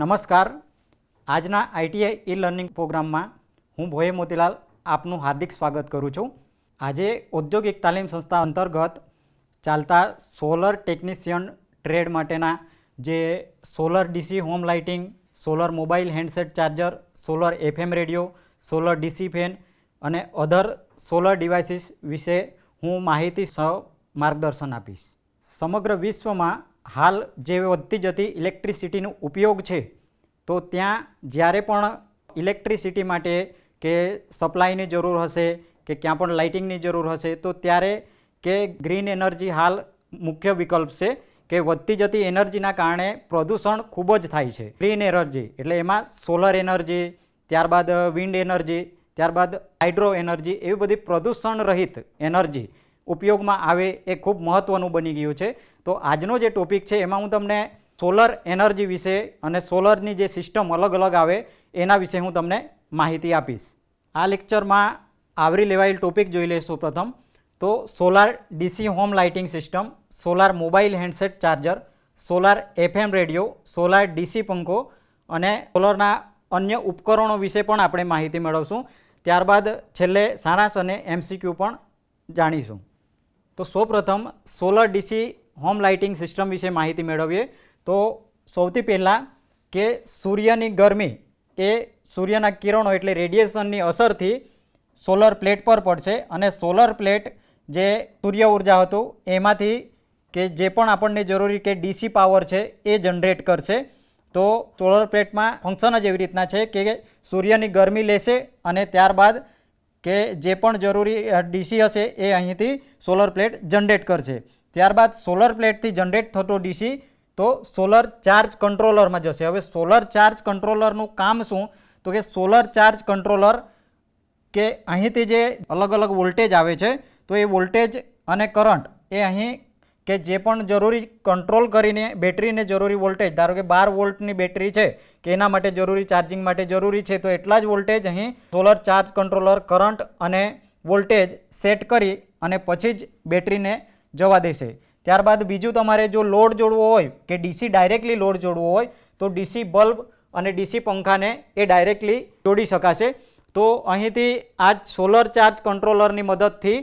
નમસ્કાર. આજના ITI e learning પ્રોગ્રામમાં હું ભોયે મોતીલાલ આપનું હાર્દિક સ્વાગત કરું છું. આજે ઔદ્યોગિક તાલીમ સંસ્થા અંતર્ગત ચાલતા સોલર ટેકનિશિયન ટ્રેડ માટેના જે solar DC home lighting, solar mobile handset charger, solar FM radio, solar DC fan અને અધર સોલર ડિવાઇસીસ વિશે હું માહિતી સહ માર્ગદર્શન આપીશ. સમગ્ર વિશ્વમાં હાલ જે વધતી જતી ઇલેક્ટ્રિસિટીનો ઉપયોગ છે, તો ત્યાં જ્યારે પણ ઇલેક્ટ્રિસિટી માટે કે સપ્લાયની જરૂર હશે કે ક્યાં પણ લાઇટિંગની જરૂર હશે, તો ત્યારે કે ગ્રીન એનર્જી હાલ મુખ્ય વિકલ્પ છે કે વધતી જતી એનર્જીના કારણે પ્રદૂષણ ખૂબ જ થાય છે. ગ્રીન એનર્જી એટલે એમાં સોલર એનર્જી, ત્યારબાદ વિન્ડ એનર્જી, ત્યારબાદ હાઇડ્રો એનર્જી, એવી બધી પ્રદૂષણ રહિત એનર્જી ઉપયોગમાં આવે એ ખૂબ મહત્ત્વનું બની ગયું છે. તો આજનો જે ટોપિક છે એમાં હું તમને સોલર એનર્જી વિશે અને સોલરની જે સિસ્ટમ અલગ અલગ આવે એના વિશે હું તમને માહિતી આપીશ. આ લેક્ચરમાં આવરી લેવાયેલ ટોપિક જોઈ લઈશું. પ્રથમ તો solar DC home lighting system, solar mobile handset charger, solar FM radio, solar DC પંખો અને સોલરના અન્ય ઉપકરણો વિશે પણ આપણે માહિતી મેળવશું. ત્યારબાદ છેલ્લે સારાંશ અને એમસીક્યુ પણ જાણીશું. તો સૌપ્રથમ solar DC home lighting system વિશે માહિતી મેળવીએ. તો સૌથી પહેલાં કે સૂર્યની ગરમી એ સૂર્યના કિરણો એટલે રેડિયેશનની અસરથી સોલર પ્લેટ પર પડશે અને સોલર પ્લેટ જે સૂર્ય ઉર્જા હતું એમાંથી કે જે પણ આપણને જરૂરી કે ડીસી પાવર છે એ જનરેટ કરશે. તો સોલર પ્લેટમાં ફંક્શન જ એવી રીતના છે કે સૂર્યની ગરમી લેશે અને ત્યારબાદ કે જે પણ જરૂરી ડીસી હશે એ અહીંથી સોલર પ્લેટ જનરેટ કરશે. ત્યારબાદ સોલર પ્લેટથી જનરેટ થતો ડીસી તો સોલર ચાર્જ કંટ્રોલરમાં જશે. હવે સોલર ચાર્જ કંટ્રોલરનું કામ શું? તો કે સોલર ચાર્જ કંટ્રોલર કે અહીંથી જે અલગ અલગ વોલ્ટેજ આવે છે, તો એ વોલ્ટેજ અને કરંટ એ અહીં કે જે પણ જરૂરી કંટ્રોલ કરીને બેટરીને જરૂરી વોલ્ટેજ, ધારો કે 12 વોલ્ટની બેટરી છે કે એના માટે જરૂરી ચાર્જિંગ માટે જરૂરી છે, તો એટલા જ વોલ્ટેજ અહીં સોલર ચાર્જ કંટ્રોલર કરંટ અને વોલ્ટેજ સેટ કરી અને પછી જ બેટરીને જવા દેશે. ત્યારબાદ બીજું તમારે જો લોડ જોડવો હોય કે ડીસી ડાયરેક્ટલી લોડ જોડવો હોય તો ડીસી બલ્બ અને ડીસી પંખાને એ ડાયરેક્ટલી જોડી શકાશે. તો અહીંથી આ સોલર ચાર્જ કંટ્રોલરની મદદથી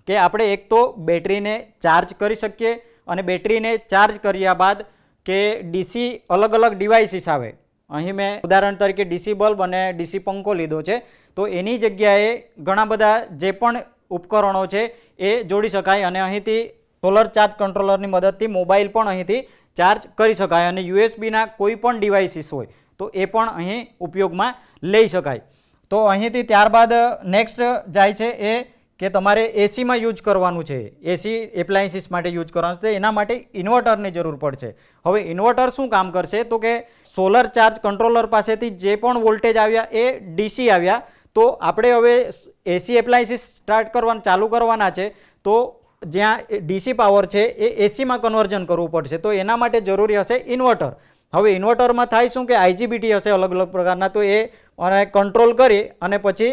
કે આપણે એક તો બેટરીને ચાર્જ કરી શકીએ અને બેટરીને ચાર્જ કર્યા બાદ કે ડીસી અલગ અલગ ડિવાઇસીસ આવે. અહીં મેં ઉદાહરણ તરીકે ડીસી બલ્બ અને ડીસી પંખો લીધો છે, તો એની જગ્યાએ ઘણા બધા જે પણ ઉપકરણો છે એ જોડી શકાય અને અહીંથી સોલર ચાર્જ કંટ્રોલરની મદદથી મોબાઈલ પણ અહીંથી ચાર્જ કરી શકાય અને યુએસબીના કોઈ પણ ડિવાઇસીસ હોય તો એ પણ અહીં ઉપયોગમાં લઈ શકાય. તો અહીંથી ત્યારબાદ નેક્સ્ટ જાય છે એ કે તમારે એસીમાં યુઝ કરવાનું છે, એસી એપ્લાયન્સીસ માટે યુઝ કરવાનું છે, એના માટે ઇન્વર્ટરની જરૂર પડશે. હવે ઇન્વર્ટર શું કામ કરશે? તો કે સોલર ચાર્જ કંટ્રોલર પાસેથી જે પણ વોલ્ટેજ આવ્યા એ ડીસી આવ્યા, તો આપણે હવે એસી એપ્લાયન્સીસ સ્ટાર્ટ કરવાના ચાલુ કરવાના છે, તો જ્યાં ડીસી પાવર છે એ એસીમાં કન્વર્ઝન કરવું પડશે. તો એના માટે જરૂરી હશે ઇન્વર્ટર. હવે ઇન્વર્ટરમાં થાય શું કે આઈજીબીટી હશે અલગ અલગ પ્રકારના, તો એ કંટ્રોલ કરી અને પછી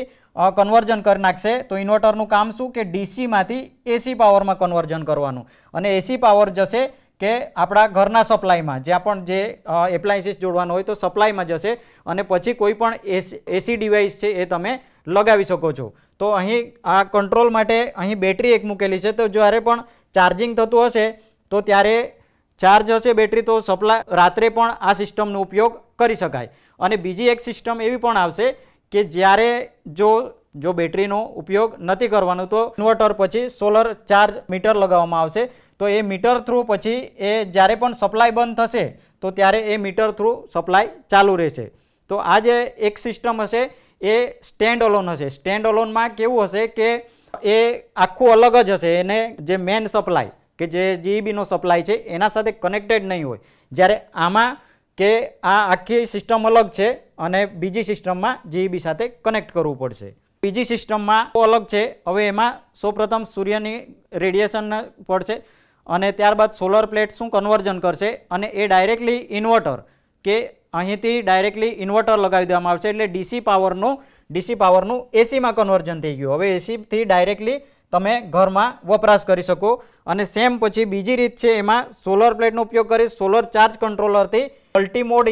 કન્વર્ઝન કરી નાખશે. તો ઇન્વર્ટરનું કામ શું કે ડીસીમાંથી એસી પાવરમાં કન્વર્ઝન કરવાનું અને એસી પાવર જશે કે આપણા ઘરના સપ્લાયમાં, જ્યાં પણ જે એપ્લાયન્સીસ જોડવાનો હોય તો સપ્લાયમાં જશે અને પછી કોઈ પણ એસી ડિવાઇસ છે એ તમે લગાવી શકો છો. તો અહીં આ કંટ્રોલ માટે અહીં બેટરી એક મૂકેલી છે, તો જ્યારે પણ ચાર્જિંગ થતું હશે તો ત્યારે ચાર્જ હશે બેટરી, તો સપ્લાય રાત્રે પણ આ સિસ્ટમનો ઉપયોગ કરી શકાય. અને બીજી એક સિસ્ટમ એવી પણ આવશે કે જ્યારે જો બેટરીનો ઉપયોગ નથી કરવાનો તો ઇન્વર્ટર પછી સોલર ચાર્જ મીટર લગાવવામાં આવશે. તો એ મીટર થ્રુ પછી એ જ્યારે પણ સપ્લાય બંધ થશે તો ત્યારે એ મીટર થ્રુ સપ્લાય ચાલુ રહેશે. તો આ જે એક સિસ્ટમ હશે એ સ્ટેન્ડ અલોન હશે. સ્ટેન્ડ અલોનમાં કેવું હશે કે એ આખું અલગ જ હશે, એને જે મેન સપ્લાય કે જે જીઈબીનો સપ્લાય છે એના સાથે કનેક્ટેડ નહીં હોય. જ્યારે આમાં કે આ આખી સિસ્ટમ અલગ છે અને બીજી સિસ્ટમમાં જીઈબી સાથે કનેક્ટ કરવું પડશે. બીજી સિસ્ટમમાં અલગ છે. હવે એમાં સૌપ્રથમ સૂર્યની રેડિયેશન પડશે અને ત્યારબાદ સોલર પ્લેટ શું કન્વર્ઝન કરશે અને એ ડાયરેક્ટલી ઇન્વર્ટર કે અહીંથી ડાયરેક્ટલી ઇન્વર્ટર લગાવી દેવામાં આવશે, એટલે ડીસી પાવરનું એસીમાં કન્વર્ઝન થઈ ગયું. હવે એસીથી ડાયરેક્ટલી તમે ઘરમાં વપરાશ કરી શકો. અને સેમ પછી બીજી રીત છે, એમાં સોલર પ્લેટનો ઉપયોગ કરી સોલર ચાર્જ કંટ્રોલરથી મલ્ટીમોડ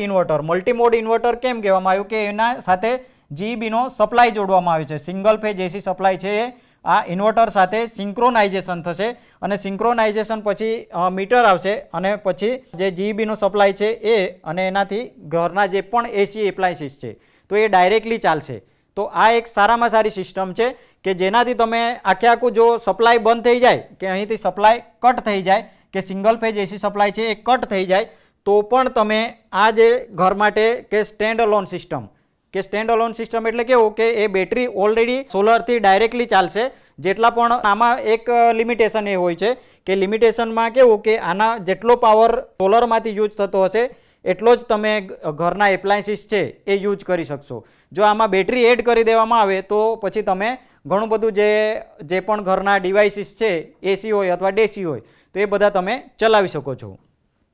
ઇન્વર્ટર કેમ કહેવામાં આવ્યું કે એના સાથે જીઈબીનો સપ્લાય જોડવામાં આવે છે. સિંગલ ફેજ એસી સપ્લાય છે એ આ ઇન્વર્ટર સાથે સિંક્રોનાઇઝેશન થશે અને સિંક્રોનાઇઝેશન પછી મીટર આવશે અને પછી જે જીઈબીનો સપ્લાય છે એ અને એનાથી ઘરના જે પણ એસી એપ્લાયન્સીસ છે તો એ ડાયરેક્ટલી ચાલશે. તો આ એક સારામાં સારી સિસ્ટમ છે કે જેનાથી તમે આખું જો સપ્લાય બંધ થઈ જાય કે અહીંથી સપ્લાય કટ થઈ જાય કે સિંગલ ફેજ એસી સપ્લાય છે એ કટ થઈ જાય તો પણ તમે આ જે ઘર માટે કે સ્ટેન્ડ અલોન સિસ્ટમ એટલે કેવું કે એ બેટરી ઓલરેડી સોલરથી ડાયરેક્ટલી ચાલશે. જેટલા પણ આમાં એક લિમિટેશન એ હોય છે કે લિમિટેશનમાં કેવું કે આના જેટલો પાવર સોલરમાંથી યુઝ થતો હશે એટલો જ તમે ઘરના એપ્લાયન્સીસ છે એ યુઝ કરી શકશો. જો આમાં બેટરી એડ કરી દેવામાં આવે તો પછી તમે ઘણું બધું જે પણ ઘરના ડિવાઇસીસ છે એસી હોય અથવા ડીસી હોય તો એ બધા તમે ચલાવી શકો છો.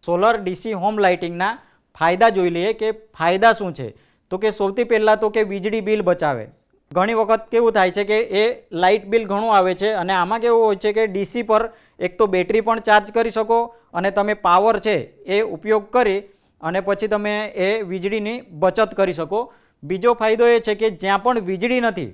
સોલર ડીસી હોમ લાઇટિંગના ફાયદા જોઈ લઈએ કે ફાયદા શું છે. તો કે સૌથી પહેલાં તો કે વીજળી બિલ બચાવે. ઘણી વખત કેવું થાય છે કે એ લાઇટ બિલ ઘણું આવે છે અને આમાં કેવું હોય છે કે ડીસી પર એક તો બેટરી પણ ચાર્જ કરી શકો અને તમે પાવર છે એ ઉપયોગ કરી અને પછી તમે એ વીજળીની બચત કરી શકો. બીજો ફાયદો એ છે કે જ્યાં પણ વીજળી નથી,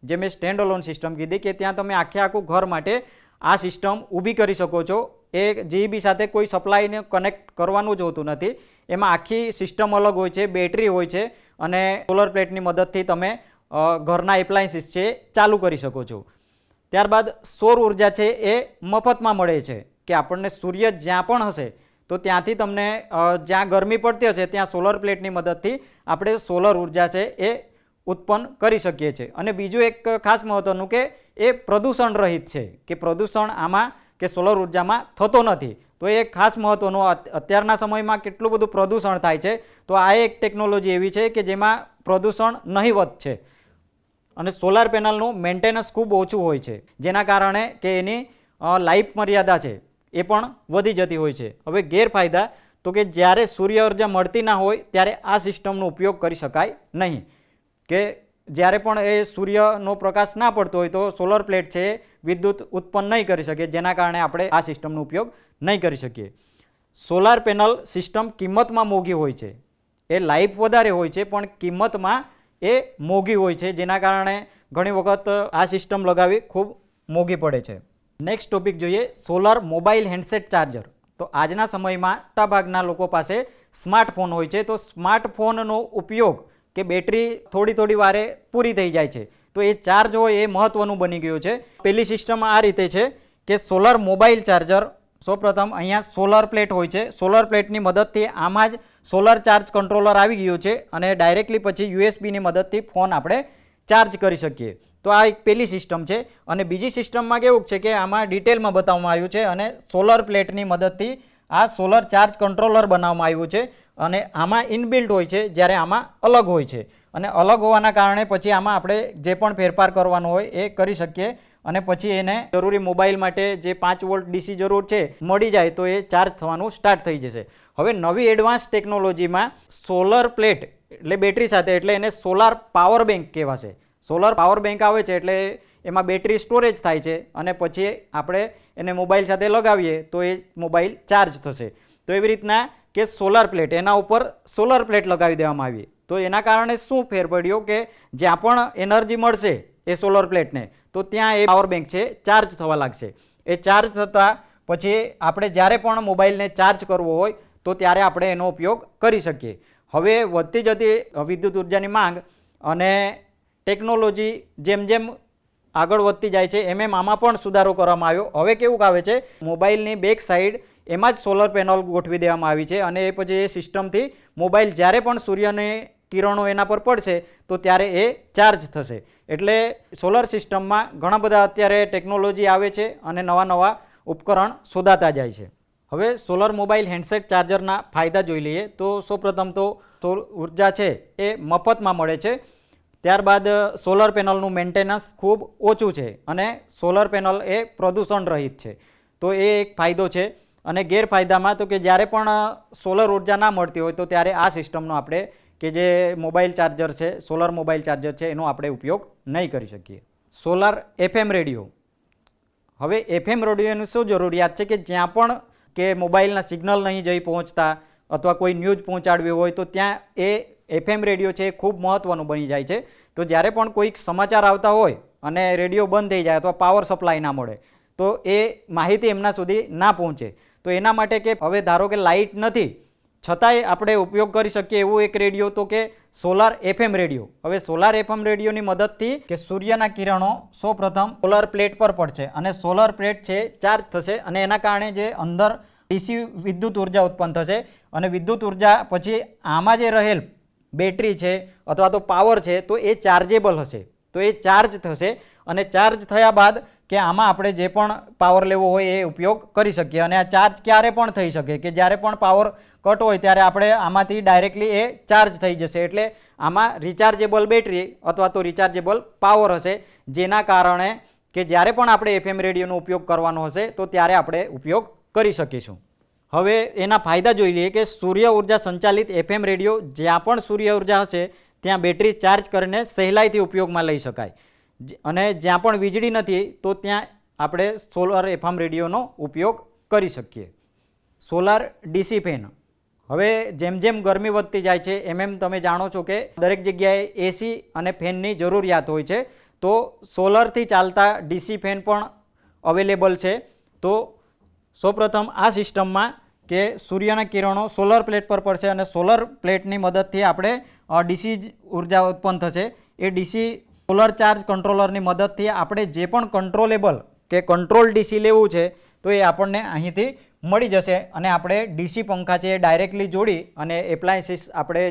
જે મેં સ્ટેન્ડ અલોન સિસ્ટમ કીધી કે ત્યાં તમે આખું ઘર માટે આ સિસ્ટમ ઊભી કરી શકો છો. એ જીઈબી સાથે કોઈ સપ્લાયને કનેક્ટ કરવાનું જ હોતું નથી. એમાં આખી સિસ્ટમ અલગ હોય છે, બેટરી હોય છે અને સોલર પ્લેટની મદદથી તમે ઘરના એપ્લાયન્સીસ છે ચાલુ કરી શકો છો. ત્યારબાદ સૌર ઉર્જા છે એ મફતમાં મળે છે કે આપણને સૂર્ય જ્યાં પણ હશે તો ત્યાંથી તમને જ્યાં ગરમી પડતી હશે ત્યાં સોલર પ્લેટની મદદથી આપણે સોલર ઉર્જા છે એ ઉત્પન્ન કરી શકીએ છીએ. અને બીજું એક ખાસ મહત્ત્વનું કે એ પ્રદૂષણ રહિત છે કે પ્રદૂષણ આમાં કે સોલર ઉર્જામાં થતો નથી. તો એ ખાસ મહત્ત્વનું અત્યારના સમયમાં કેટલું બધું પ્રદૂષણ થાય છે તો આ એક ટેકનોલોજી એવી છે કે જેમાં પ્રદૂષણ નહિવત છે. અને સોલાર પેનલનું મેન્ટેનન્સ ખૂબ ઓછું હોય છે જેના કારણે કે એની લાઈફ મર્યાદા છે એ પણ વધી જતી હોય છે. હવે ગેરફાયદા તો કે જ્યારે સૂર્ય ઉર્જા મળતી ના હોય ત્યારે આ સિસ્ટમનો ઉપયોગ કરી શકાય નહીં. કે જ્યારે પણ એ સૂર્યનો પ્રકાશ ના પડતો હોય તો સોલર પ્લેટ છે એ વિદ્યુત ઉત્પન્ન નહીં કરી શકે જેના કારણે આપણે આ સિસ્ટમનો ઉપયોગ નહીં કરી શકીએ. સોલાર પેનલ સિસ્ટમ કિંમતમાં મોંઘી હોય છે. એ લાઈફ વધારે હોય છે પણ કિંમતમાં એ મોંઘી હોય છે જેના કારણે ઘણી વખત આ સિસ્ટમ લગાવવી ખૂબ મોંઘી પડે છે. નેક્સ્ટ ટોપિક જોઈએ, સોલર મોબાઈલ હેન્ડસેટ ચાર્જર. તો આજના સમયમાં મોટાભાગના લોકો પાસે સ્માર્ટફોન હોય છે તો સ્માર્ટફોનનો ઉપયોગ કે બેટરી થોડી વારે પૂરી થઈ જાય છે તો એ ચાર્જ હોય એ મહત્ત્વનું બની ગયું છે. પહેલી સિસ્ટમ આ રીતે છે કે સોલર મોબાઈલ ચાર્જર. સૌપ્રથમ અહીંયા સોલર પ્લેટ હોય છે. સોલર પ્લેટની મદદથી આમાં જ સોલર ચાર્જ કંટ્રોલર આવી ગયું છે અને ડાયરેક્ટલી પછી યુએસબીની મદદથી ફોન આપણે ચાર્જ કરી શકીએ. તો આ એક પહેલી સિસ્ટમ છે. અને બીજી સિસ્ટમમાં કેવું છે કે આમાં ડિટેલમાં બતાવવામાં આવ્યું છે અને સોલર પ્લેટની મદદથી આ સોલર ચાર્જ કંટ્રોલર બનાવવામાં આવ્યું છે અને આમાં ઇનબિલ્ટ હોય છે જ્યારે આમાં અલગ હોય છે. અને અલગ હોવાના કારણે પછી આમાં આપણે જે પણ ફેરફાર કરવાનો હોય એ કરી શકીએ અને પછી એને જરૂરી મોબાઈલ માટે જે 5 વોલ્ટ ડીસી જરૂર છે મળી જાય તો એ ચાર્જ થવાનું સ્ટાર્ટ થઈ જશે. હવે નવી એડવાન્સ ટેકનોલોજીમાં સોલર પ્લેટ એટલે બેટરી સાથે એટલે એને સોલાર પાવર બેંક કહેવાશે. સોલર પાવર બેંક આવે છે એટલે એમાં બેટરી સ્ટોરેજ થાય છે અને પછી આપણે એને મોબાઈલ સાથે લગાવીએ તો એ મોબાઈલ ચાર્જ થશે. તો એવી રીતના કે સોલાર પ્લેટ એના ઉપર સોલર પ્લેટ લગાવી દેવામાં આવી તો એના કારણે શું ફેર પડ્યો કે જ્યાં પણ એનર્જી મળશે એ સોલર પ્લેટને તો ત્યાં એ પાવર બેંક છે ચાર્જ થવા લાગશે. એ ચાર્જ થતાં પછી આપણે જ્યારે પણ મોબાઈલને ચાર્જ કરવો હોય તો ત્યારે આપણે એનો ઉપયોગ કરી શકીએ. હવે વધતી જતી વિદ્યુત ઉર્જાની માંગ અને ટેકનોલોજી જેમ આગળ વધતી જાય છે એમ આમાં પણ સુધારો કરવામાં આવ્યો. હવે કેવું આવે છે મોબાઈલની બેક સાઈડ એમાં જ સોલર પેનલ ગોઠવી દેવામાં આવી છે અને એ પછી એ સિસ્ટમથી મોબાઈલ જ્યારે પણ સૂર્યની કિરણો એના પર પડશે તો ત્યારે એ ચાર્જ થશે. એટલે સોલર સિસ્ટમમાં ઘણા બધા અત્યારે ટેકનોલોજી આવે છે અને નવા ઉપકરણ શોધાતા જાય છે. હવે સોલર મોબાઈલ હેન્ડસેટ ચાર્જરના ફાયદા જોઈ લઈએ તો સૌપ્રથમ તો ઉર્જા છે એ મફતમાં મળે છે. ત્યારબાદ સોલર પેનલનું મેન્ટેનન્સ ખૂબ ઓછું છે અને સોલર પેનલ એ પ્રદૂષણ રહિત છે તો એ એક ફાયદો છે. અને ગેરફાયદામાં તો કે જ્યારે પણ સોલર ઉર્જા ના મળતી હોય તો ત્યારે આ સિસ્ટમનો આપણે કે જે મોબાઈલ ચાર્જર છે સોલર મોબાઈલ ચાર્જર છે એનો આપણે ઉપયોગ નહીં કરી શકીએ. Solar FM radio. હવે FM રેડિયોની શું જરૂરિયાત છે કે જ્યાં પણ કે મોબાઈલના સિગ્નલ નહીં જઈ પહોંચતા અથવા કોઈ ન્યૂઝ પહોંચાડવી હોય તો ત્યાં એ FM રેડિયો છે એ ખૂબ મહત્ત્વનું બની જાય છે. તો જ્યારે પણ કોઈક સમાચાર આવતા હોય અને રેડિયો બંધ થઈ જાય અથવા પાવર સપ્લાય ના મળે તો એ માહિતી એમના સુધી ના પહોંચે. તો એના માટે કે હવે ધારો કે લાઇટ નથી છતાંય આપણે ઉપયોગ કરી શકીએ એવું એક રેડિયો તો કે સોલાર FM રેડિયો. હવે સોલાર FM રેડિયોની મદદથી કે સૂર્યના કિરણો સૌપ્રથમ સોલાર પ્લેટ પર પડશે અને સોલાર પ્લેટ છે ચાર્જ થશે અને એના કારણે જે અંદર DC વિદ્યુત ઉર્જા ઉત્પન્ન થશે અને વિદ્યુત ઉર્જા પછી આમાં જે રહેલ બેટરી છે અથવા તો પાવર છે તો એ ચાર્જેબલ હશે. તો એ ચાર્જ થશે અને ચાર્જ થયા બાદ કે આમાં આપણે જે પણ પાવર લેવો હોય એ ઉપયોગ કરી શકીએ. અને આ ચાર્જ ક્યારે પણ થઈ શકે કે જ્યારે પણ પાવર કટ હોય ત્યારે આપણે આમાંથી ડાયરેક્ટલી એ ચાર્જ થઈ જશે. એટલે આમાં રિચાર્જેબલ બેટરી અથવા તો રિચાર્જેબલ પાવર હશે, જેના કારણે કે જ્યારે પણ આપણે FM રેડિયોનો ઉપયોગ કરવાનો હશે તો ત્યારે આપણે ઉપયોગ કરી શકીશું. હવે એના ફાયદા જોઈ લઈએ કે સૂર્ય ઉર્જા સંચાલિત FM રેડિયો જ્યાં પણ સૂર્ય ઉર્જા હશે ત્યાં બેટરી ચાર્જ કરીને સહેલાઈથી ઉપયોગમાં લઈ શકાય. અને જ્યાં પણ વીજળી નથી તો ત્યાં આપણે સોલાર FM રેડિયોનો ઉપયોગ કરી શકીએ. Solar DC fan. હવે જેમ જેમ ગરમી વધતી જાય છે એમ તમે જાણો છો કે દરેક જગ્યાએ AC અને ફેનની જરૂરિયાત હોય છે. તો સોલરથી ચાલતા DC ફેન પણ અવેલેબલ છે. તો સૌપ્રથમ આ સિસ્ટમમાં કે સૂર્યના કિરણો સોલર પ્લેટ પર પડશે અને સોલર પ્લેટની મદદથી આપણે DC ઉર્જા ઉત્પન્ન થશે. એ DC સોલર ચાર્જ કંટ્રોલરની મદદથી આપણે જે પણ કંટ્રોલેબલ કે કંટ્રોલ DC લેવું છે તો એ આપણને અહીંથી મળી જશે અને આપણે DC પંખા છે એ ડાયરેક્ટલી જોડી અને એપ્લાયન્સીસ આપણે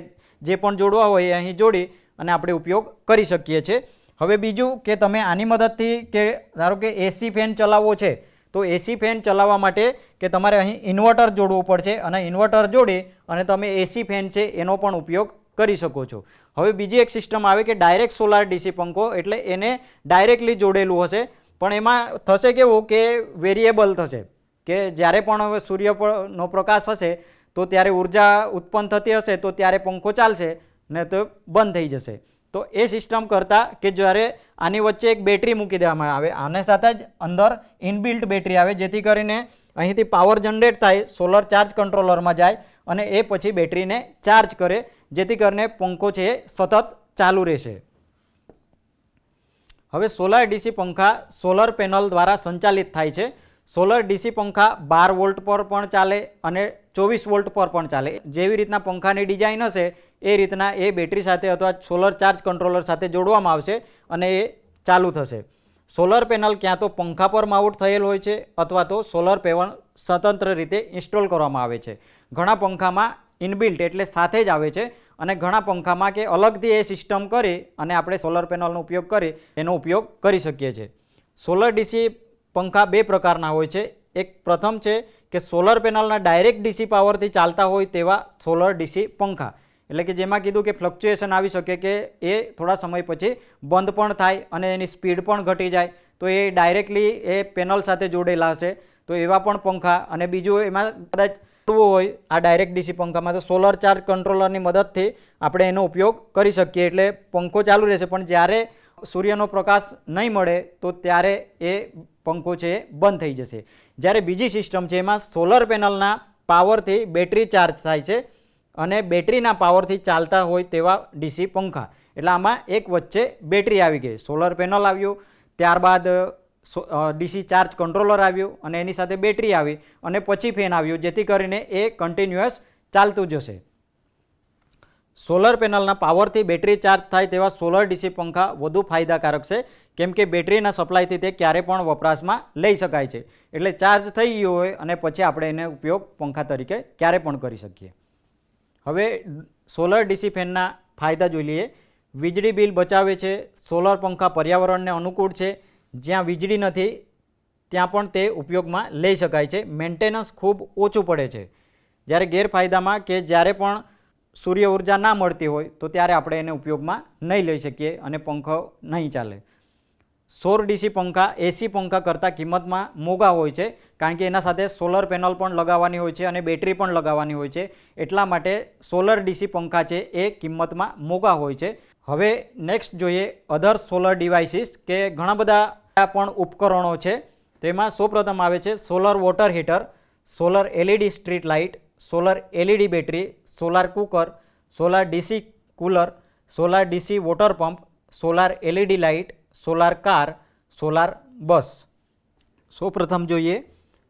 જે પણ જોડવા હોય એ અહીં જોડી અને આપણે ઉપયોગ કરી શકીએ છીએ. હવે બીજું કે તમે આની મદદથી કે ધારો કે AC ફેન ચલાવવો છે તો AC ફેન ચલાવવા માટે કે તમારે અહીં ઇન્વર્ટર જોડવું પડશે અને ઇન્વર્ટર જોડી અને તમે AC ફેન છે એનો પણ ઉપયોગ કરી શકો છો. હવે બીજી એક સિસ્ટમ આવે કે ડાયરેક્ટ સોલાર DC પંખો, એટલે એને ડાયરેક્ટલી જોડેલું હશે પણ એમાં થશે કેવું કે વેરિયેબલ થશે કે જ્યારે પણ હવે સૂર્યનો પ્રકાશ હશે તો ત્યારે ઉર્જા ઉત્પન્ન થતી હશે તો ત્યારે પંખો ચાલશે ને તો બંધ થઈ જશે. તો એ સિસ્ટમ કરતાં કે જ્યારે આની વચ્ચે એક બેટરી મૂકી દેવામાં આવે, આને સાથે જ અંદર ઇનબિલ્ટ બેટરી આવે જેથી કરીને અહીંથી પાવર જનરેટ થાય, સોલર ચાર્જ કંટ્રોલરમાં જાય અને એ પછી બેટરીને ચાર્જ કરે જેથી કરીને પંખો છે એ સતત ચાલુ રહેશે. હવે સોલાર DC પંખા સોલર પેનલ દ્વારા સંચાલિત થાય છે. સોલર DC પંખા 12 વોલ્ટ પર પણ ચાલે અને 24 વોલ્ટ પર પણ ચાલે. જેવી રીતના પંખાની ડિઝાઇન હશે એ રીતના એ બેટરી સાથે અથવા સોલર ચાર્જ કંટ્રોલર સાથે જોડવામાં આવશે અને એ ચાલુ થશે. સોલર પેનલ ક્યાં તો પંખા પર માઉન્ટ થયેલ હોય છે અથવા તો સોલર પેનલ સ્વતંત્ર રીતે ઇન્સ્ટોલ કરવામાં આવે છે. ઘણા પંખામાં ઇનબિલ્ટ એટલે સાથે જ આવે છે અને ઘણા પંખામાં કે અલગથી એ સિસ્ટમ કરી અને આપણે સોલર પેનલનો ઉપયોગ કરી એનો ઉપયોગ કરી શકીએ છીએ. સોલર DC પંખા બે પ્રકારના હોય છે. એક પ્રથમ છે કે સોલર પેનલના ડાયરેક્ટ DC પાવરથી ચાલતા હોય તેવા સોલર DC પંખા, એટલે કે જેમાં કીધું કે ફ્લક્ચ્યુએશન આવી શકે કે એ થોડા સમય પછી બંધ પણ થાય અને એની સ્પીડ પણ ઘટી જાય તો એ ડાયરેક્ટલી એ પેનલ સાથે જોડેલા હશે તો એવા પણ પંખા. અને બીજું એમાં કદાચ હોય આ ડાયરેક્ટ DC પંખામાં તો સોલર ચાર્જ કંટ્રોલરની મદદથી આપણે એનો ઉપયોગ કરી શકીએ એટલે પંખો ચાલુ રહેશે પણ જ્યારે સૂર્યનો પ્રકાશ નહીં મળે તો ત્યારે એ પંખો છે એ બંધ થઈ જશે. જ્યારે બીજી સિસ્ટમ છે એમાં સોલર પેનલના પાવરથી બેટરી ચાર્જ થાય છે અને બેટરીના પાવરથી ચાલતા હોય તેવા DC પંખા. એટલે આમાં એક વચ્ચે બેટરી આવી ગઈ, સોલર પેનલ આવ્યું, ત્યારબાદ DC ચાર્જ કંટ્રોલર આવ્યું અને એની સાથે બેટરી આવી અને પછી ફેન આવ્યું જેથી કરીને એ કન્ટિન્યુઅસ ચાલતું જશે. સોલર પેનલના પાવરથી બેટરી ચાર્જ થાય તેવા સોલર DC પંખા વધુ ફાયદાકારક છે કેમ કે બેટરીના સપ્લાયથી તે ક્યારે પણ વપરાશમાં લઈ શકાય છે. એટલે ચાર્જ થઈ ગયો હોય અને પછી આપણે એને ઉપયોગ પંખા તરીકે ક્યારે પણ કરી શકીએ. હવે સોલર DC ફેનના ફાયદા જોઈ લઈએ. વીજળી બિલ બચાવે છે. સોલર પંખા પર્યાવરણને અનુકૂળ છે. જ્યાં વીજળી નથી ત્યાં પણ તે ઉપયોગમાં લઈ શકાય છે. મેન્ટેનન્સ ખૂબ ઓછું પડે છે. જ્યારે ગેરફાયદામાં કે જ્યારે પણ સૂર્ય ઉર્જા ના મળતી હોય તો ત્યારે આપણે એને ઉપયોગમાં નહીં લઈ શકીએ અને પંખો નહીં ચાલે. સૌર DC પંખા AC પંખા કરતાં કિંમતમાં મોંઘા હોય છે કારણ કે એના સાથે સોલર પેનલ પણ લગાવવાની હોય છે અને બેટરી પણ લગાવવાની હોય છે. એટલા માટે સોલર DC પંખા છે એ કિંમતમાં મોંઘા હોય છે. હવે નેક્સ્ટ જોઈએ અધર સોલર ડિવાઇસીસ કે ઘણા બધા પણ ઉપકરણો છે. તેમાં સૌપ્રથમ આવે છે solar water heater, solar LED street light, solar LED battery, solar cooker, solar DC cooler, solar DC water pump, solar LED light, solar car, solar bus. સૌપ્રથમ જોઈએ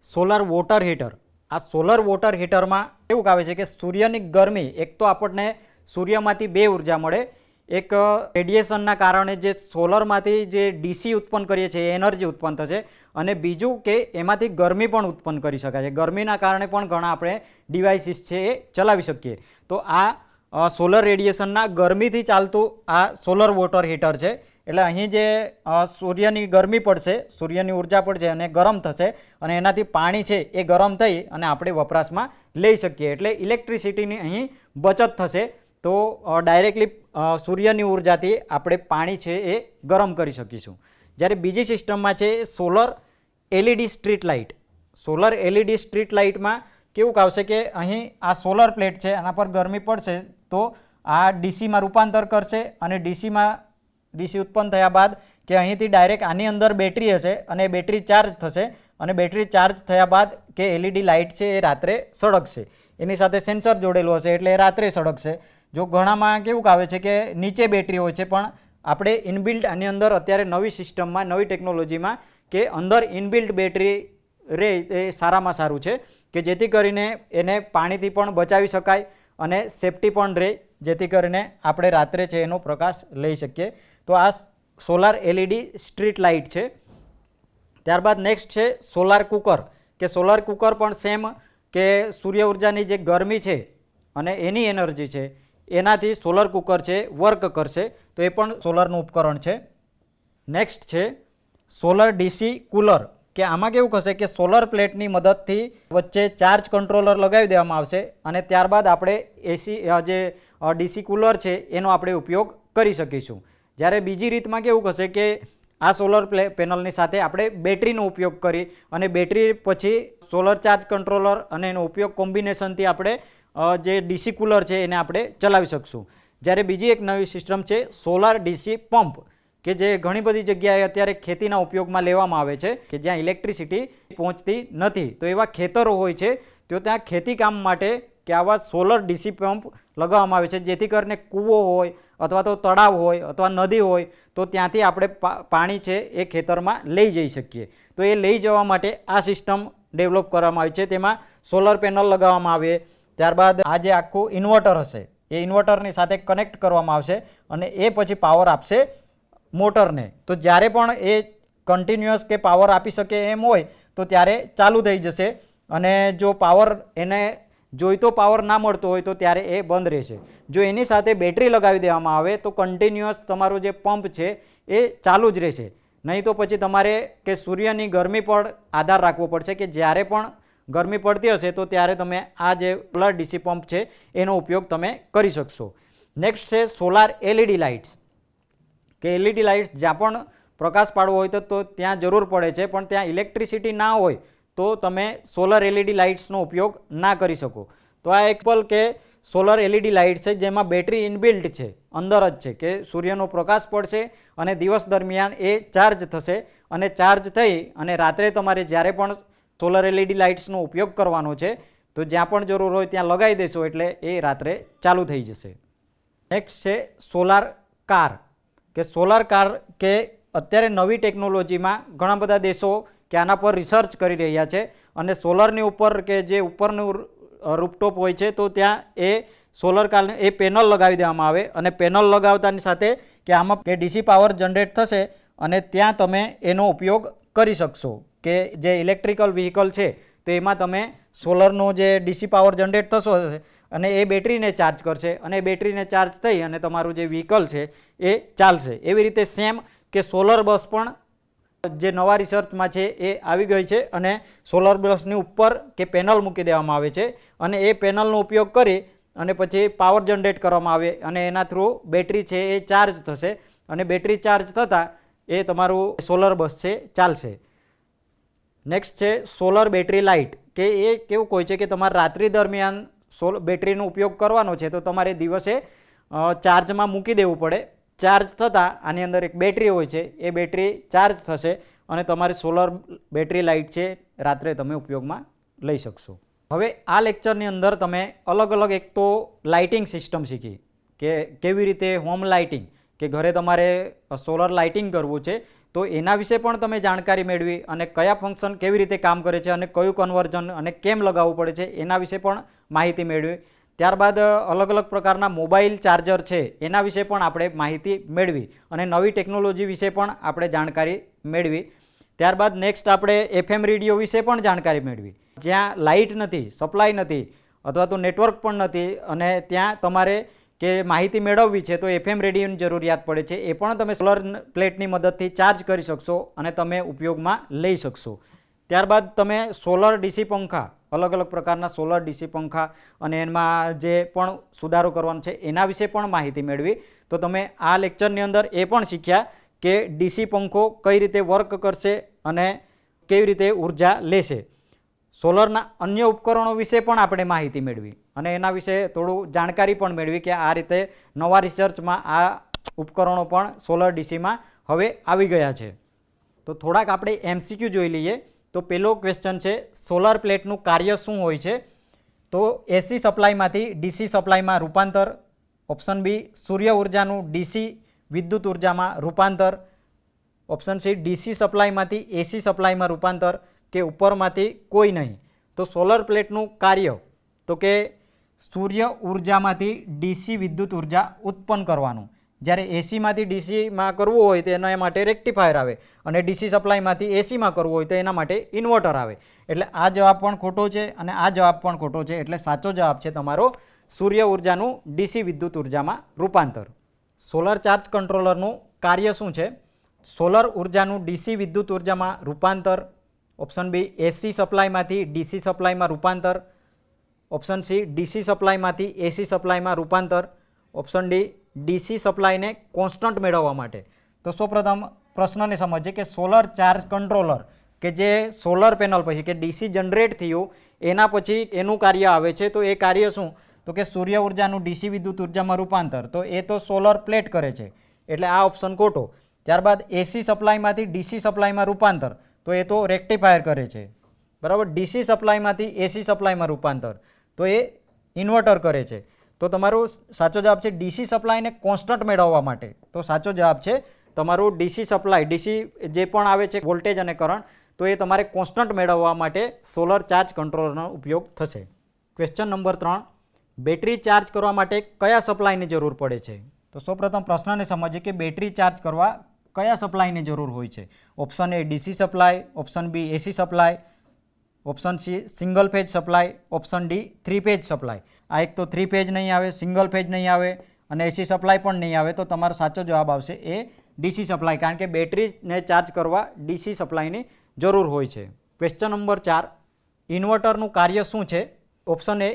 સોલાર વોટર હીટર. આ સોલર વોટર હીટરમાં કેવું આવે છે કે સૂર્યની ગરમી, એક તો આપણને સૂર્યમાંથી બે ઉર્જા મળે, એક રેડિયેશનના કારણે જે સોલરમાંથી જે ડીસી ઉત્પન્ન કરીએ છીએ એ એનર્જી ઉત્પન્ન થશે, અને બીજું કે એમાંથી ગરમી પણ ઉત્પન્ન કરી શકાય છે. ગરમીના કારણે પણ ઘણા આપણે ડિવાઇસીસ છે એ ચલાવી શકીએ. તો આ સોલર રેડિયેશનના ગરમીથી ચાલતું આ સોલર વોટર હીટર છે. એટલે અહીં જે સૂર્યની ગરમી પડશે, સૂર્યની ઉર્જા પડશે અને ગરમ થશે, અને એનાથી પાણી છે એ ગરમ થઈ અને આપણે વપરાશમાં લઈ શકીએ. એટલે ઇલેક્ટ્રિસિટીની અહીં બચત થશે. તો ડાયરેક્ટલી સૂર્યની ઉર્જાથી આપણે પાણી છે એ ગરમ કરી શકીશું. જ્યારે બીજી સિસ્ટમમાં છે solar LED street light. Solar LED street લાઇટમાં કેવું આવશે કે અહીં આ સોલર પ્લેટ છે, આના પર ગરમી પડશે તો આ ડીસીમાં રૂપાંતર કરશે, અને ડીસી ઉત્પન્ન થયા બાદ કે અહીંથી ડાયરેક્ટ આની અંદર બેટરી હશે અને બેટરી ચાર્જ થશે, અને બેટરી ચાર્જ થયા બાદ કે એલઈડી લાઇટ છે એ રાત્રે સળગશે. એની સાથે સેન્સર જોડેલું હશે એટલે એ રાત્રે સળગશે. જો ઘણામાં કેવું આવે છે કે નીચે બેટરી હોય છે, પણ આપણે ઇનબિલ્ટ આની અંદર અત્યારે નવી સિસ્ટમમાં, નવી ટેકનોલોજીમાં કે અંદર ઇનબિલ્ટ બેટરી રહે એ સારામાં સારું છે, કે જેથી કરીને એને પાણીથી પણ બચાવી શકાય અને સેફટી પણ રહે, જેથી કરીને આપણે રાત્રે છે એનો પ્રકાશ લઈ શકીએ. તો આ સોલાર એલઈડી સ્ટ્રીટ લાઇટ છે. ત્યારબાદ નેક્સ્ટ છે સોલાર કુકર. કે સોલાર કુકર પણ સેમ કે સૂર્ય ઉર્જાની જે ગરમી છે અને એની એનર્જી છે એનાથી સોલર કુકર છે વર્ક કરશે. તો એ પણ સોલરનું ઉપકરણ છે. નેક્સ્ટ છે સોલર ડીસી કુલર. કે આમાં કેવું થશે કે સોલર પ્લેટની મદદથી વચ્ચે ચાર્જ કંટ્રોલર લગાવી દેવામાં આવશે, અને ત્યારબાદ આપણે એસી જે ડીસી કુલર છે એનો આપણે ઉપયોગ કરી શકીશું. જ્યારે બીજી રીતમાં કેવું થશે કે આ સોલર પેનલની સાથે આપણે બેટરીનો ઉપયોગ કરી અને બેટરી પછી સોલર ચાર્જ કંટ્રોલર અને એનો ઉપયોગ કોમ્બિનેશનથી આપણે જે ડીસી કુલર છે એને આપણે ચલાવી શકશું. જ્યારે બીજી એક નવી સિસ્ટમ છે સોલાર ડીસી પંપ, કે જે ઘણી બધી જગ્યાએ અત્યારે ખેતીના ઉપયોગમાં લેવામાં આવે છે, કે જ્યાં ઇલેક્ટ્રિસિટી પહોંચતી નથી. તો એવા ખેતરો હોય છે તો ત્યાં ખેતી કામ માટે કે આવા સોલર ડીસી પંપ લગાવવામાં આવે છે, જેથી કરીને કૂવો હોય અથવા તો તળાવ હોય અથવા નદી હોય તો ત્યાંથી આપણે પાણી છે એ ખેતરમાં લઈ જઈ શકીએ. તો એ લઈ જવા માટે આ સિસ્ટમ ડેવલપ કરવામાં આવી છે. તેમાં સોલર પેનલ લગાવવામાં આવે, ત્યારબાદ આ જે આખું ઇન્વર્ટર હશે એ ઇન્વર્ટરની સાથે કનેક્ટ કરવામાં આવશે, અને એ પછી પાવર આપશે મોટરને. તો જ્યારે પણ એ કન્ટિન્યુઅસ કે પાવર આપી શકે એમ હોય તો ત્યારે ચાલુ થઈ જશે, અને જો પાવર એને જોઈતો પાવર ના મળતો હોય તો ત્યારે એ બંધ રહેશે. જો એની સાથે બેટરી લગાવી દેવામાં આવે તો કન્ટિન્યુઅસ તમારો જે પંપ છે એ ચાલુ જ રહેશે. નહીં તો પછી તમારે કે સૂર્યની ગરમી પર આધાર રાખવો પડશે, કે જ્યારે પણ ગરમી પડતી હશે તો ત્યારે તમે આ જે સોલર ડીસી પંપ છે એનો ઉપયોગ તમે કરી શકશો. નેક્સ્ટ છે સોલાર એલઈડી લાઇટ્સ. કે એલઈડી લાઇટ્સ જ્યાં પણ પ્રકાશ પાડવો હોય તો ત્યાં જરૂર પડે છે, પણ ત્યાં ઇલેક્ટ્રિસિટી ના હોય તો તમે સોલર એલઈડી લાઇટ્સનો ઉપયોગ ના કરી શકો. તો આ એક કે સોલર એલઈડી લાઇટ છે જેમાં બેટરી ઇનબિલ્ટ છે, અંદર જ છે, કે સૂર્યનો પ્રકાશ પડશે અને દિવસ દરમિયાન એ ચાર્જ થશે, અને ચાર્જ થઈ અને રાત્રે તમારે જ્યારે પણ સોલર એલઈડી લાઇટ્સનો ઉપયોગ કરવાનો છે તો જ્યાં પણ જરૂર હોય ત્યાં લગાવી દેશો એટલે એ રાત્રે ચાલુ થઈ જશે. નેક્સ્ટ છે સોલાર કાર. કે સોલાર કાર કે અત્યારે નવી ટેકનોલોજીમાં ઘણા બધા દેશો કે આના પર રિસર્ચ કરી રહ્યા છે, અને સોલરની ઉપર કે જે ઉપરનું રૂપટોપ હોય છે તો ત્યાં એ સોલર કારને એ પેનલ લગાવી દેવામાં આવે, અને પેનલ લગાવતાની સાથે કે આમાં કે ડીસી પાવર જનરેટ થશે અને ત્યાં તમે એનો ઉપયોગ કરી શકશો. કે જે ઇલેક્ટ્રિકલ વ્હીકલ છે તો એમાં તમે સોલરનો જે ડીસી પાવર જનરેટ થશો અને એ બેટરીને ચાર્જ કરશે, અને એ બેટરીને ચાર્જ થઈ અને તમારું જે વ્હીકલ છે એ ચાલશે. એવી રીતે સેમ કે સોલર બસ પણ જે નવા રિસર્ચમાં છે એ આવી ગઈ છે, અને સોલર બસની ઉપર કે પેનલ મૂકી દેવામાં આવે છે, અને એ પેનલનો ઉપયોગ કરી અને પછી પાવર જનરેટ કરવામાં આવે, અને એના થ્રુ બેટરી છે એ ચાર્જ થશે, અને બેટરી ચાર્જ થતાં એ તમારું સોલર બસ છે ચાલશે. નેક્સ્ટ છે સોલર બેટરી લાઇટ. કે એ કેવું હોય છે કે તમારે રાત્રિ દરમિયાન બેટરીનો ઉપયોગ કરવાનો છે તો તમારે દિવસે ચાર્જમાં મૂકી દેવું પડે. ચાર્જ થતાં આની અંદર એક બેટરી હોય છે, એ બેટરી ચાર્જ થશે અને તમારી સોલર બેટરી લાઇટ છે રાત્રે તમે ઉપયોગમાં લઈ શકશો. હવે આ લેક્ચરની અંદર તમે અલગ અલગ એક તો લાઇટિંગ સિસ્ટમ શીખી કે કેવી રીતે હોમ લાઇટિંગ કે ઘરે તમારે સોલર લાઇટિંગ કરવું છે તો એના વિશે પણ તમે જાણકારી મેળવી અને કયા ફંક્શન કેવી રીતે કામ કરે છે અને કયું કન્વર્ઝન અને કેમ લગાવવું પડે છે એના વિશે પણ માહિતી મેળવી. ત્યારબાદ અલગ અલગ પ્રકારના મોબાઈલ ચાર્જર છે એના વિશે પણ આપણે માહિતી મેળવી અને નવી ટેકનોલોજી વિશે પણ આપણે જાણકારી મેળવી. ત્યારબાદ નેક્સ્ટ આપણે FM રેડિયો વિશે પણ જાણકારી મેળવી. જ્યાં લાઇટ નથી, સપ્લાય નથી અથવા તો નેટવર્ક પણ નથી અને ત્યાં તમારે કે માહિતી મેળવવી છે તો FM રેડિયોની જરૂરિયાત પડે છે. એ પણ તમે સોલર પ્લેટની મદદથી ચાર્જ કરી શકશો અને તમે ઉપયોગમાં લઈ શકશો. ત્યારબાદ તમે સોલર ડીસી પંખા, અલગ અલગ પ્રકારના સોલર ડીસી પંખા અને એમાં જે પણ સુધારો કરવાનો છે એના વિશે પણ માહિતી મેળવી. તો તમે આ લેક્ચરની અંદર એ પણ શીખ્યા કે ડીસી પંખો કઈ રીતે વર્ક કરશે અને કેવી રીતે ઉર્જા લેશે. સોલરના અન્ય ઉપકરણો વિશે પણ આપણે માહિતી મેળવી અને એના વિશે થોડું જાણકારી પણ મેળવી કે આ રીતે નવા રિસર્ચમાં આ ઉપકરણો પણ સોલર ડીસીમાં હવે આવી ગયા છે. તો થોડાક આપણે MCQ જોઈ લઈએ. તો પહેલો ક્વેશ્ચન છે, સોલર પ્લેટનું કાર્ય શું હોય છે? તો AC સપ્લાયમાંથી DC સપ્લાયમાં રૂપાંતર. ઓપ્શન બી, સૂર્ય ઉર્જાનું DC વિદ્યુત ઉર્જામાં રૂપાંતર. ઓપ્શન સી, DC સપ્લાયમાંથી AC સપ્લાયમાં રૂપાંતર કે ઉપરમાંથી કોઈ નહીં. તો સોલર પ્લેટનું કાર્ય તો કે સૂર્ય ઉર્જામાંથી DC વિદ્યુત ઉર્જા ઉત્પન્ન કરવાનું. જ્યારે એસીમાંથી ડીસીમાં કરવું હોય તો એના માટે રેક્ટિફાયર આવે અને DC સપ્લાયમાંથી એસીમાં કરવું હોય તો એના માટે ઇન્વર્ટર આવે. એટલે આ જવાબ પણ ખોટો છે અને આ જવાબ પણ ખોટો છે. એટલે સાચો જવાબ છે તમારો સૂર્ય ઉર્જાનું DC વિદ્યુત ઉર્જામાં રૂપાંતર. સોલર ચાર્જ કંટ્રોલરનું કાર્ય શું છે? સોલર ઉર્જાનું DC વિદ્યુત ઉર્જામાં રૂપાંતર. ઓપ્શન બી, AC સપ્લાયમાંથી DC સપ્લાયમાં રૂપાંતર. ઓપ્શન સી, DC સપ્લાયમાંથી AC સપ્લાયમાં રૂપાંતર. ઓપ્શન ડી, DC સપ્લાયને કોન્સ્ટન્ટ મેળવવા માટે. તો સૌપ્રથમ પ્રશ્નને સમજીએ કે સોલર ચાર્જ કંટ્રોલર કે જે સોલર પેનલ પછી કે DC જનરેટ થયું એના પછી એનું કાર્ય આવે છે. તો એ કાર્ય શું? તો કે સૂર્ય ઉર્જાનું DC વિદ્યુત ઉર્જામાં રૂપાંતર. તો એ તો સોલર પ્લેટ કરે છે એટલે આ ઓપ્શન ખોટો. ત્યારબાદ AC સપ્લાયમાંથી DC સપ્લાયમાં રૂપાંતર. તો એ તો રેક્ટિફાયર કરે છે, બરાબર. DC સપ્લાયમાંથી AC સપ્લાયમાં રૂપાંતર તો એ ઇન્વર્ટર કરે છે. તો તમારો સાચો જવાબ છે DC સપ્લાયને કોન્સ્ટન્ટ મેળવવા માટે. તો સાચો જવાબ છે તમારું DC સપ્લાય. DC જે પણ આવે છે વોલ્ટેજ અને કરંટ તો એ તમારે કોન્સ્ટન્ટ મેળવવા માટે સોલર ચાર્જ કંટ્રોલરનો ઉપયોગ થશે. ક્વેશ્ચન નંબર 3, બેટરી ચાર્જ કરવા માટે કયા સપ્લાયની જરૂર પડે છે? તો સૌપ્રથમ પ્રશ્નને સમજીએ કે બેટરી ચાર્જ કરવા કયા સપ્લાયની જરૂર હોય છે? Option A DC supply, option B AC supply, option C single phase supply, option D 3 phase supply. આ એક તો 3 ફેજ નહીં આવે, સિંગલ ફેજ નહીં આવે અને AC સપ્લાય પણ નહીં આવે. તો તમારો સાચો જવાબ આવશે એ DC સપ્લાય, કારણ કે બેટરીને ચાર્જ કરવા DC સપ્લાયની જરૂર હોય છે. ક્વેશ્ચન નંબર 4, ઇન્વર્ટરનું કાર્ય શું છે? ઓપ્શન એ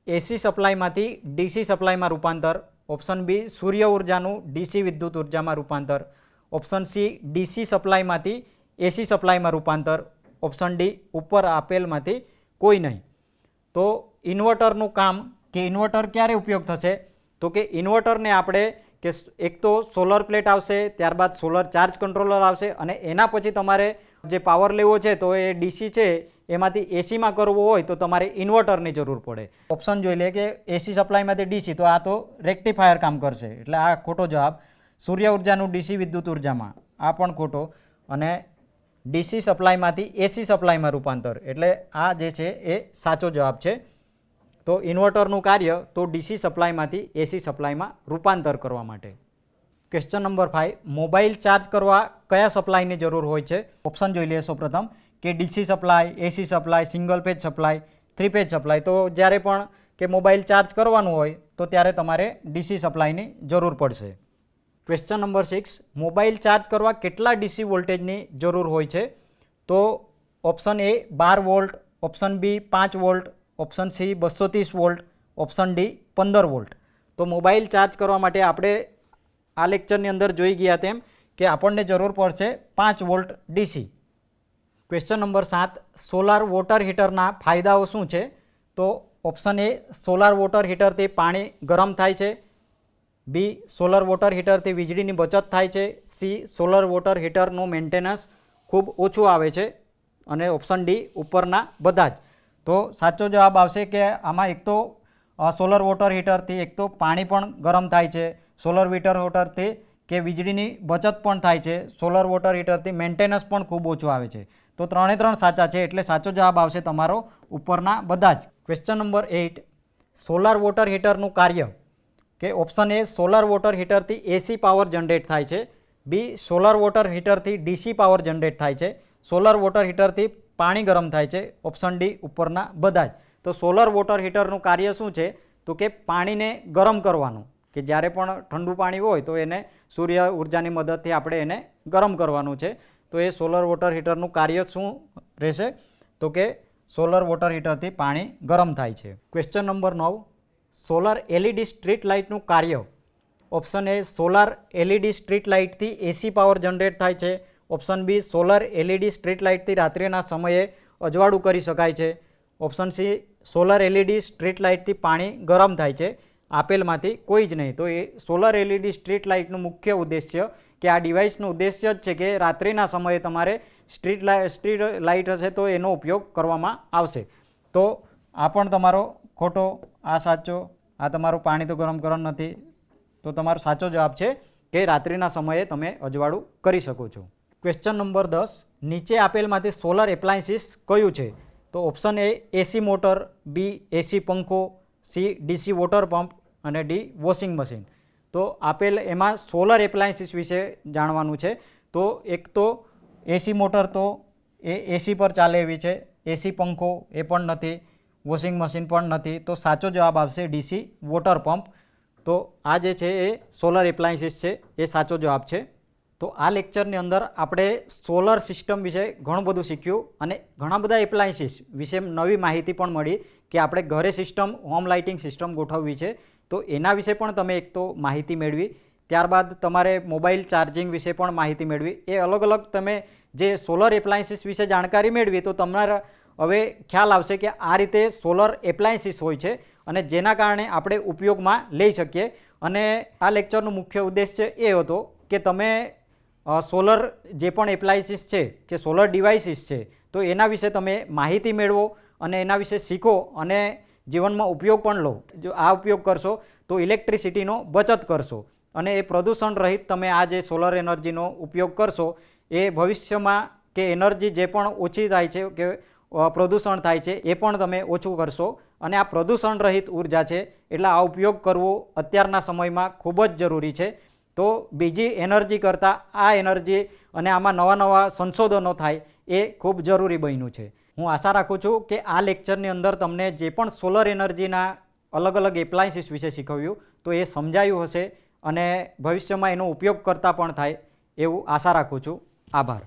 AC સપ્લાયમાંથી DC સપ્લાયમાં રૂપાંતર. ઓપ્શન બી, સૂર્ય ઉર્જાનું DC વિદ્યુત ઉર્જામાં રૂપાંતર. ઓપ્શન સી, DC સપ્લાયમાંથી AC સપ્લાયમાં રૂપાંતર. ઓપ્શન ડી, ઉપર આપેલમાંથી કોઈ નહીં. તો ઇન્વર્ટરનું કામ કે ઇન્વર્ટર ક્યારે ઉપયોગ થશે? તો કે ઇન્વર્ટરને આપણે કે એક તો સોલર પ્લેટ આવશે, ત્યારબાદ સોલર ચાર્જ કંટ્રોલર આવશે અને એના પછી તમારે જે પાવર લેવો છે તો એ DC છે એમાંથી એસીમાં કરવો હોય તો તમારે ઇન્વર્ટરની જરૂર પડે. ઓપ્શન જોઈ લે કે AC સપ્લાયમાંથી DC, તો આ તો રેક્ટિફાયર કામ કરશે એટલે આ ખોટો જવાબ. સૂર્ય ઉર્જાનું DC વિદ્યુત ઉર્જામાં, આ પણ ખોટો. અને DC સપ્લાયમાંથી AC સપ્લાયમાં રૂપાંતર, એટલે આ જે છે એ સાચો જવાબ છે. તો ઇન્વર્ટરનું કાર્ય તો DC સપ્લાયમાંથી AC સપ્લાયમાં રૂપાંતર કરવા માટે. ક્વેશ્ચન નંબર 5, મોબાઈલ ચાર્જ કરવા કયા સપ્લાયની જરૂર હોય છે? ઓપ્શન જોઈ લઈએ સૌપ્રથમ કે DC supply, AC supply, single phase supply, 3 phase supply. તો જ્યારે પણ કે મોબાઈલ ચાર્જ કરવાનું હોય તો ત્યારે તમારે DC સપ્લાયની જરૂર પડશે. ક્વેશ્ચન નંબર 6, મોબાઈલ ચાર્જ કરવા કેટલા DC વોલ્ટેજની જરૂર હોય છે? તો option A 12 volt, option B 5 volt, option C 230 volt, option D 15 volt. તો મોબાઈલ ચાર્જ કરવા માટે આપણે આ લેક્ચરની અંદર જોઈ ગયા તેમ કે આપણને જરૂર પડશે 5 volt DC. Question number 7, solar water હીટરના ફાયદાઓ શું છે? તો ઓપ્શન એ, સોલાર વોટર હીટરથી પાણી ગરમ થાય છે. બી, સોલર વોટર હીટરથી વીજળીની બચત થાય છે. સી, સોલર વોટર હીટરનું મેન્ટેનન્સ ખૂબ ઓછું આવે છે. અને ઓપ્શન ડી, ઉપરના બધા જ. તો સાચો જવાબ આવશે કે આમાં એક તો સોલર વોટર હીટરથી એક તો પાણી પણ ગરમ થાય છે, સોલર વોટરથી કે વીજળીની બચત પણ થાય છે, સોલર વોટર હીટરથી મેન્ટેનન્સ પણ ખૂબ ઓછું આવે છે. તો 3 સાચા છે, એટલે સાચો જવાબ આવશે તમારો ઉપરના બધા જ. ક્વેશ્ચન નંબર 8, સોલર વોટર હીટરનું કાર્ય કે ઓપ્શન એ સોલર વોટર હીટરથી એસી પાવર જનરેટ થાય છે, બી સોલર વોટર હીટરથી ડીસી પાવર જનરેટ થાય છે, સોલર વોટર હીટરથી પાણી ગરમ થાય છે, ઓપ્શન ડી ઉપરના બધા જ. તો સોલર વોટર હીટરનું કાર્ય શું છે? તો કે પાણીને ગરમ કરવાનું, કે જ્યારે પણ ઠંડુ પાણી હોય તો એને સૂર્ય ઉર્જાની મદદથી આપણે એને ગરમ કરવાનું છે. તો એ સોલર વોટર હીટરનું કાર્ય શું રહેશે? તો કે સોલર વોટર હીટરથી પાણી ગરમ થાય છે. Question number 9, solar LED street લાઇટનું કાર્ય. Option A solar LED street લાઇટથી એસી પાવર જનરેટ થાય છે, option B solar LED street લાઇટથી રાત્રિના સમયે અજવાળું કરી શકાય છે, option C solar LED street લાઇટથી પાણી ગરમ થાય છે. આપેલમાંથી કોઈ જ નહીં. તો એ સોલર એલઈડી સ્ટ્રીટ લાઇટનું મુખ્ય ઉદ્દેશ્ય કે આ ડિવાઇસનો ઉદ્દેશ્ય જ છે કે રાત્રિના સમયે તમારે સ્ટ્રીટ લાઇટ હશે તો એનો ઉપયોગ કરવામાં આવશે. તો આ પણ તમારો ખોટો, આ સાચો, આ તમારું પાણી તો ગરમ કરવાનું નથી. તો તમારો સાચો જવાબ છે કે રાત્રિના સમયે તમે અજવાળું કરી શકો છો. ક્વેશ્ચન નંબર 10, નીચે આપેલમાંથી સોલર એપ્લાયન્સીસ કયું છે? તો ઓપ્શન એ એસી મોટર, બી એસી પંખો, સી ડીસી વોટર પંપ અને ડી વોશિંગ મશીન. તો આપેલ એમાં સોલર એપ્લાયન્સીસ વિશે જાણવાનું છે. તો એક તો એસી મોટર તો એ એસી પર ચાલે એવી છે, એસી પંખો એ પણ નથી, વોશિંગ મશીન પણ નથી. તો સાચો જવાબ આવશે ડીસી વોટર પંપ. તો આ જે છે એ સોલર એપ્લાયન્સીસ છે, એ સાચો જવાબ છે. તો આ લેક્ચરની અંદર આપણે સોલર સિસ્ટમ વિશે ઘણું બધું શીખ્યું અને ઘણા બધા એપ્લાયન્સીસ વિશે નવી માહિતી પણ મળી કે આપણે ઘરે સિસ્ટમ, હોમ લાઇટિંગ સિસ્ટમ ગોઠવવી છે. તો એના વિશે પણ તમે એક તો માહિતી મેળવી. ત્યારબાદ તમારે મોબાઈલ ચાર્જિંગ વિશે પણ માહિતી મેળવી. એ અલગ અલગ તમે જે સોલર એપ્લાયન્સીસ વિશે જાણકારી મેળવી તો તમારા હવે ખ્યાલ આવશે કે આ રીતે સોલર એપ્લાયન્સીસ હોય છે અને જેના કારણે આપણે ઉપયોગમાં લઈ શકીએ. અને આ લેક્ચરનો મુખ્ય ઉદ્દેશ્ય એ હતો કે તમે સોલર જે પણ એપ્લાયન્સીસ છે કે સોલર ડિવાઇસીસ છે તો એના વિશે તમે માહિતી મેળવો અને એના વિશે શીખો અને જીવનમાં ઉપયોગ પણ લો. જો આ ઉપયોગ કરશો તો ઇલેક્ટ્રિસિટીનો બચત કરશો અને એ પ્રદૂષણ રહિત તમે આ જે સોલર એનર્જીનો ઉપયોગ કરશો એ ભવિષ્યમાં કે એનર્જી જે પણ ઓછી થાય છે કે પ્રદૂષણ થાય છે એ પણ તમે ઓછું કરશો. અને આ પ્રદૂષણ રહિત ઉર્જા છે એટલે આ ઉપયોગ કરવો અત્યારના સમયમાં ખૂબ જ જરૂરી છે. તો બીજી એનર્જી કરતાં આ એનર્જી અને આમાં નવા સંશોધનો થાય એ ખૂબ જરૂરી બન્યું છે. હું આશા રાખું છું કે આ લેક્ચરની અંદર તમને જે પણ સોલર એનર્જીના અલગ અલગ એપ્લાયન્સીસ વિશે શીખવ્યું તો એ સમજાયું હશે અને ભવિષ્યમાં એનો ઉપયોગ કરતા પણ થાય એવું આશા રાખું છું. આભાર.